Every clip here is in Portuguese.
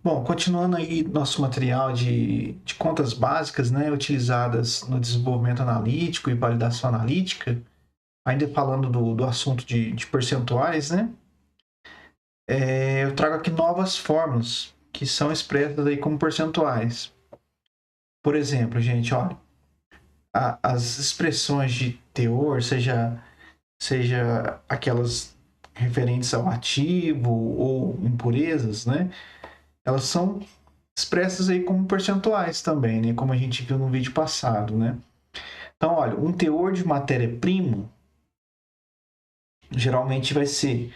Bom, continuando aí nosso material de contas básicas, né, utilizadas no desenvolvimento analítico e validação analítica, ainda falando do assunto de percentuais, né, eu trago aqui novas fórmulas que são expressas aí como percentuais. Por exemplo, gente, olha, as expressões de teor, seja aquelas referentes ao ativo ou impurezas, né, elas são expressas aí como percentuais também, né? Como a gente viu no vídeo passado, né? Então, olha, um teor de matéria-prima geralmente vai ser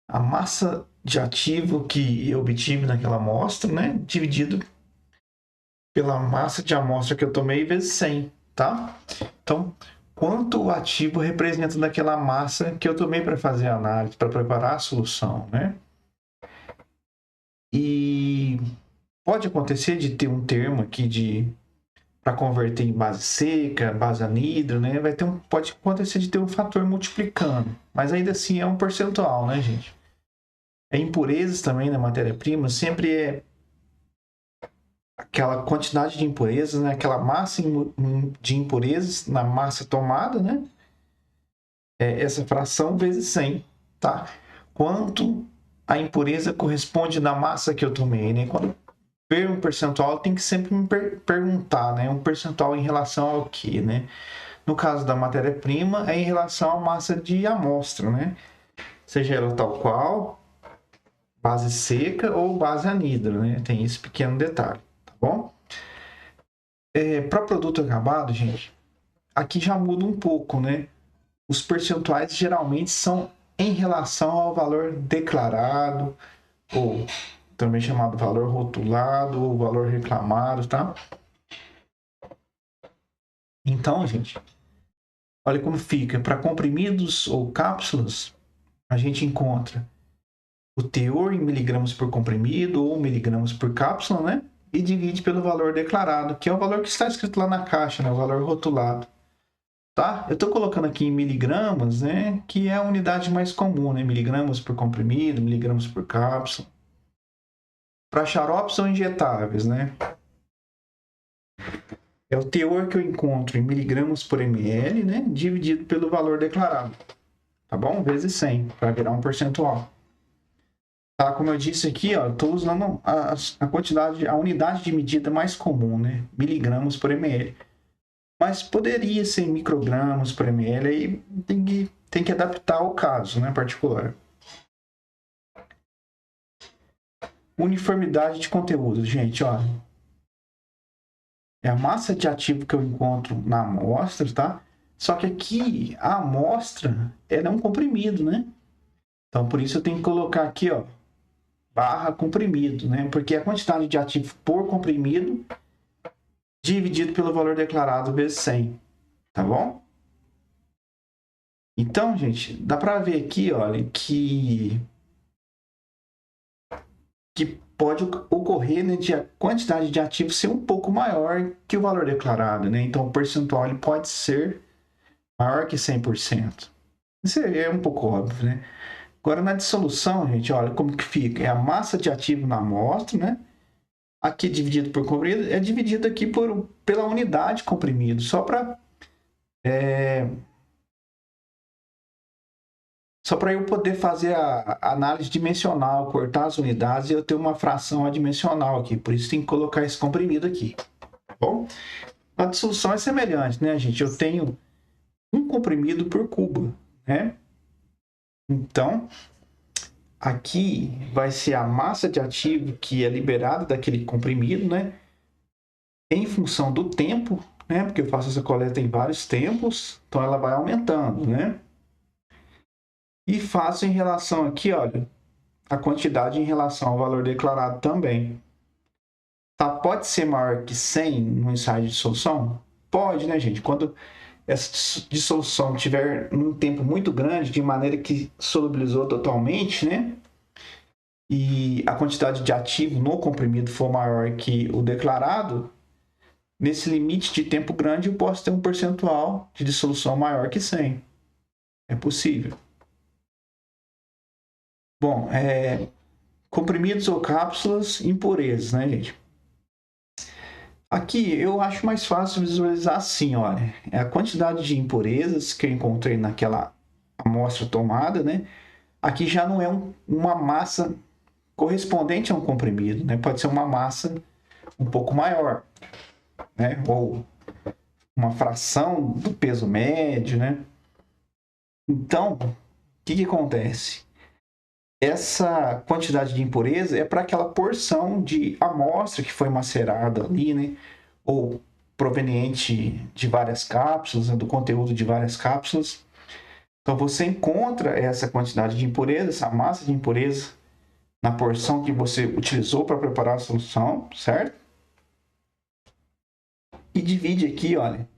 a massa de ativo que eu obtive naquela amostra, né? Dividido pela massa de amostra que eu tomei vezes 100, tá? Então, quanto o ativo representa daquela massa que eu tomei para fazer a análise, para preparar a solução, né? E pode acontecer de ter um termo aqui de para converter em base seca, base anidro, né? Pode acontecer de ter um fator multiplicando, mas ainda assim é um percentual, né, gente? Impurezas também na matéria-prima sempre é aquela quantidade de impurezas, né? Aquela massa de impurezas na massa tomada, né? Essa fração vezes 100, tá? Quanto a impureza corresponde na massa que eu tomei, né? Quando ver um percentual, tem que sempre me perguntar, né? Um percentual em relação ao que, né? No caso da matéria-prima, é em relação à massa de amostra, né? Seja ela tal qual, base seca ou base anidro, né? Tem esse pequeno detalhe, tá bom? Para produto acabado, gente, aqui já muda um pouco, né? Os percentuais geralmente são em relação ao valor declarado, ou também chamado valor rotulado, ou valor reclamado, tá? Então, gente, olha como fica. Para comprimidos ou cápsulas, a gente encontra o teor em miligramas por comprimido ou miligramas por cápsula, né? E divide pelo valor declarado, que é o valor que está escrito lá na caixa, né? O valor rotulado, tá? Eu estou colocando aqui em miligramas, né? Que é a unidade mais comum, né? Miligramas por comprimido, miligramas por cápsula. Para xaropes são injetáveis, né? É o teor que eu encontro em miligramas por ml, né? Dividido pelo valor declarado, tá bom? Vezes 100, para virar um percentual. Tá, como eu disse aqui, ó, estou usando a quantidade, a unidade de medida mais comum, né? Miligramas por ml. Mas poderia ser microgramas por ml, aí tem que adaptar ao caso, né, particular. Uniformidade de conteúdo, gente, ó. É a massa de ativo que eu encontro na amostra, tá? Só que aqui a amostra ela é um comprimido, né? Então por isso eu tenho que colocar aqui, ó, barra comprimido, né? Porque a quantidade de ativo por comprimido dividido pelo valor declarado vezes 100, tá bom? Então, gente, dá para ver aqui, olha, que pode ocorrer, né, de a quantidade de ativos ser um pouco maior que o valor declarado, né? Então, o percentual ele pode ser maior que 100%. Isso é um pouco óbvio, né? Agora, na dissolução, gente, olha como que fica. É a massa de ativo na amostra, né? Aqui dividido por comprimido, é dividido aqui pela unidade comprimido, só para eu poder fazer a análise dimensional, cortar as unidades e eu ter uma fração adimensional aqui. Por isso tem que colocar esse comprimido aqui, tá bom? A dissolução é semelhante, né, gente? Eu tenho um comprimido por cubo, né? Então, aqui vai ser a massa de ativo que é liberada daquele comprimido, né? Em função do tempo, né? Porque eu faço essa coleta em vários tempos, então ela vai aumentando, né? E faço em relação aqui, olha, a quantidade em relação ao valor declarado também. Tá, pode ser maior que 100 no ensaio de dissolução? Pode, né, gente? Quando essa dissolução tiver um tempo muito grande, de maneira que solubilizou totalmente, né? E a quantidade de ativo no comprimido for maior que o declarado, nesse limite de tempo grande eu posso ter um percentual de dissolução maior que 100. É possível. Bom, comprimidos ou cápsulas, impurezas, né, gente? Aqui eu acho mais fácil visualizar assim, olha, é a quantidade de impurezas que eu encontrei naquela amostra tomada, né? Aqui já não é uma massa correspondente a um comprimido, né? Pode ser uma massa um pouco maior, né? Ou uma fração do peso médio, né? Então, o que acontece? Essa quantidade de impureza é para aquela porção de amostra que foi macerada ali, né? Ou proveniente de várias cápsulas, né? Do conteúdo de várias cápsulas. Então você encontra essa quantidade de impureza, essa massa de impureza, na porção que você utilizou para preparar a solução, certo? E divide aqui, olha,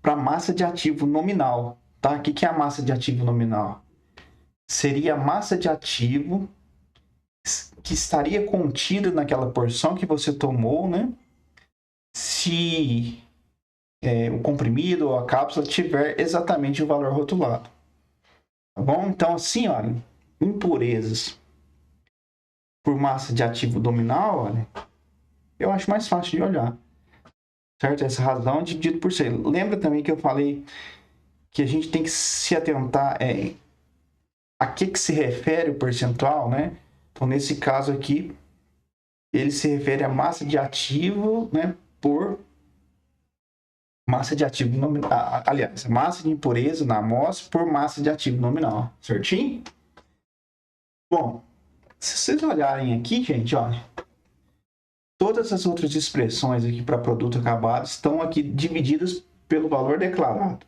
para massa de ativo nominal, tá? O que é a massa de ativo nominal? Seria a massa de ativo que estaria contida naquela porção que você tomou, né? Se o comprimido ou a cápsula tiver exatamente o valor rotulado. Tá bom? Então, assim, olha, impurezas por massa de ativo nominal, olha, eu acho mais fácil de olhar. Certo? Essa razão dividido por 100. Lembra também que eu falei que a gente tem que se atentar a que se refere o percentual, né? Então, nesse caso aqui, ele se refere à massa de ativo, né, por massa de ativo nominal. Aliás, massa de impureza na amostra por massa de ativo nominal. Certinho? Bom, se vocês olharem aqui, gente, olha, todas as outras expressões aqui para produto acabado estão aqui divididas pelo valor declarado.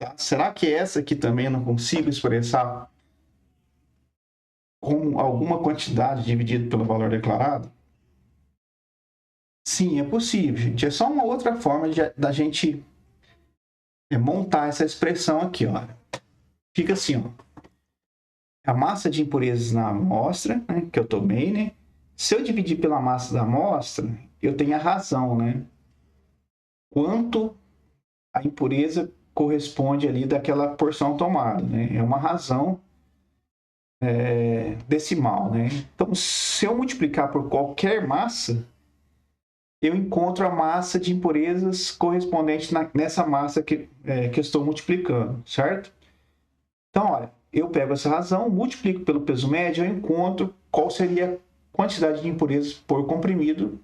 Tá? Será que essa aqui também eu não consigo expressar com alguma quantidade dividida pelo valor declarado? Sim, é possível, gente. É só uma outra forma da gente montar essa expressão aqui, ó. Fica assim, ó. A massa de impurezas na amostra, né, que eu tomei, né? Se eu dividir pela massa da amostra, eu tenho a razão, né? Quanto a impureza corresponde ali daquela porção tomada, né? É uma razão decimal, né? Então, se eu multiplicar por qualquer massa, eu encontro a massa de impurezas correspondente nessa massa que eu estou multiplicando, certo? Então, olha, eu pego essa razão, multiplico pelo peso médio, eu encontro qual seria a quantidade de impurezas por comprimido.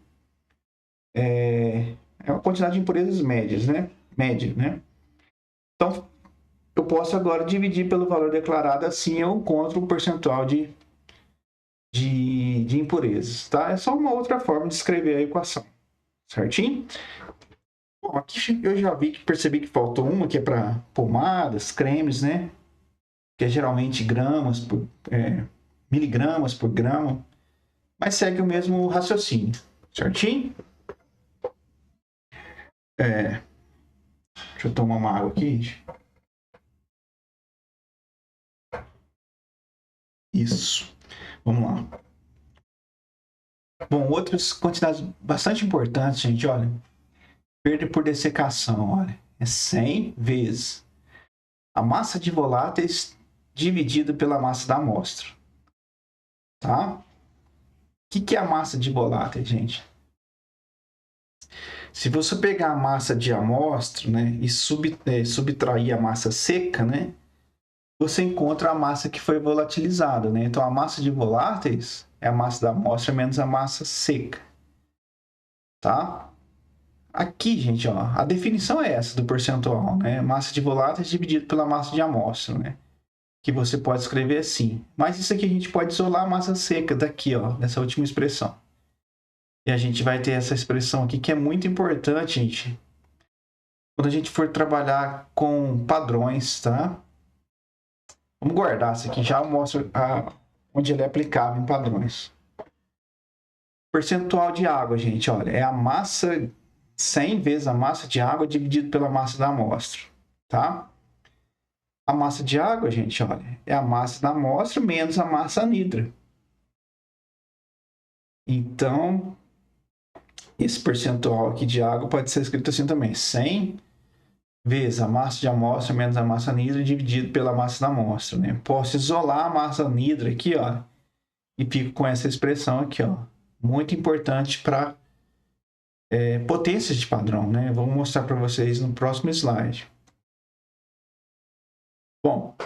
É uma quantidade de impurezas médias, né? Média, né? Então, eu posso agora dividir pelo valor declarado, assim eu encontro o percentual de impurezas, tá? É só uma outra forma de escrever a equação, certinho? Bom, aqui eu já percebi que faltou uma, que é para pomadas, cremes, né? Que é geralmente miligramas por grama, mas segue o mesmo raciocínio, certinho? Deixa eu tomar uma água aqui, gente. Isso. Vamos lá. Bom, outras quantidades bastante importantes, gente, olha. Perda por dessecação, olha. É 100 vezes a massa de voláteis dividida pela massa da amostra. Tá? O que é a massa de voláteis, gente? Se você pegar a massa de amostra, né, e subtrair a massa seca, né, você encontra a massa que foi volatilizada, né? Então, a massa de voláteis é a massa da amostra menos a massa seca, tá? Aqui, gente, ó, a definição é essa do percentual, né? Massa de voláteis dividido pela massa de amostra, né? Que você pode escrever assim. Mas isso aqui a gente pode isolar a massa seca daqui, ó, dessa última expressão. E a gente vai ter essa expressão aqui que é muito importante, gente, quando a gente for trabalhar com padrões, tá? Vamos guardar isso aqui, já mostro onde ele é aplicável em padrões. Percentual de água, gente, olha, é a massa, 100 vezes a massa de água dividido pela massa da amostra, tá? A massa de água, gente, olha, é a massa da amostra menos a massa anidra. Então, esse percentual aqui de água pode ser escrito assim também, 100 vezes a massa de amostra menos a massa anidra dividido pela massa da amostra, né? Posso isolar a massa anidra aqui, ó, e fico com essa expressão aqui, ó. Muito importante para potências de padrão, né? Vou mostrar para vocês no próximo slide. Bom,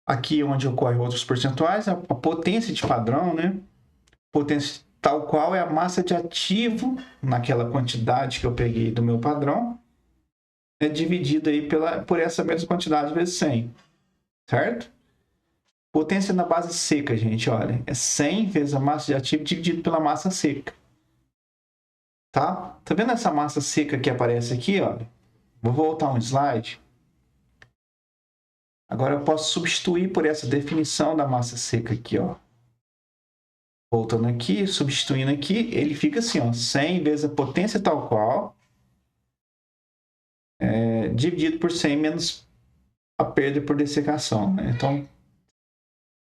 aqui onde ocorrem outros percentuais, a potência de padrão, né? Potência tal qual é a massa de ativo naquela quantidade que eu peguei do meu padrão, é dividido aí por essa mesma quantidade vezes 100, certo? Potência na base seca, gente, olha, é 100 vezes a massa de ativo dividido pela massa seca. Tá? Tá vendo essa massa seca que aparece aqui, olha? Vou voltar um slide. Agora eu posso substituir por essa definição da massa seca aqui, ó. Voltando aqui, substituindo aqui, ele fica assim, ó, 100 vezes a potência tal qual, dividido por 100 menos a perda por dessecação, né? Então,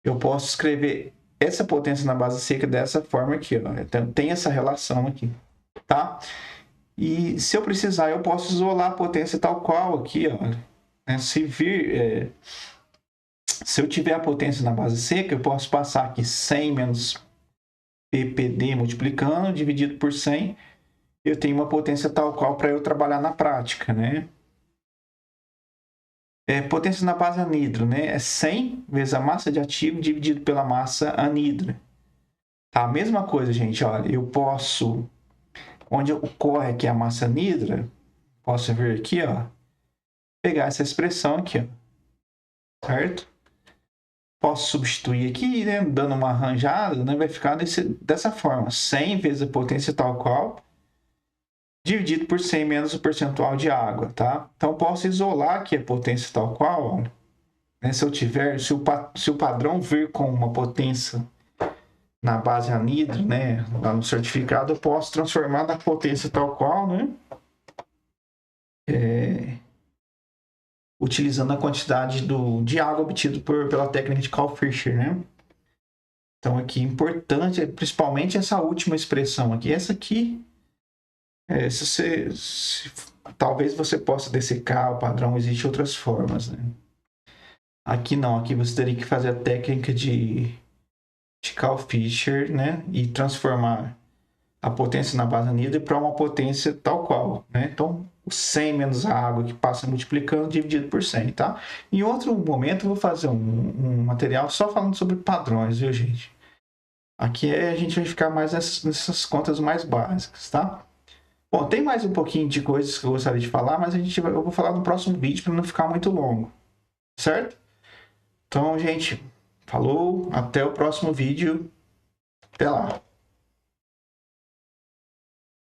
eu posso escrever essa potência na base seca dessa forma aqui, ó. Então, tem essa relação aqui, tá? E se eu precisar, eu posso isolar a potência tal qual aqui, ó. Se eu tiver a potência na base seca, eu posso passar aqui 100 menos ppd multiplicando, dividido por 100, eu tenho uma potência tal qual para eu trabalhar na prática, né? Potência na base anidro, né? É 100 vezes a massa de ativo dividido pela massa anidra. Tá? A mesma coisa, gente, olha, eu posso, onde ocorre aqui a massa anidra, posso vir aqui, ó, pegar essa expressão aqui, ó, certo? Posso substituir aqui, né, dando uma arranjada, né, vai ficar dessa forma, 100 vezes a potência tal qual, dividido por 100 menos o percentual de água, tá? Então, posso isolar aqui a potência tal qual, ó, né, se o padrão vir com uma potência na base anidro, né, lá no certificado, eu posso transformar na potência tal qual, né, utilizando a quantidade de água obtida pela técnica de Karl-Fischer, né? Então, aqui, importante, principalmente essa última expressão aqui. Essa aqui, talvez você possa dessecar o padrão, existem outras formas, né? Aqui não, aqui você teria que fazer a técnica de Karl-Fischer, né? E transformar a potência na base anidra para uma potência tal qual, né? Então, o 100 menos a água que passa multiplicando dividido por 100, tá? Em outro momento eu vou fazer um material só falando sobre padrões, viu, gente? Aqui a gente vai ficar mais nessas contas mais básicas, tá? Bom, tem mais um pouquinho de coisas que eu gostaria de falar, mas eu vou falar no próximo vídeo para não ficar muito longo, certo? Então, gente, falou, até o próximo vídeo, até lá!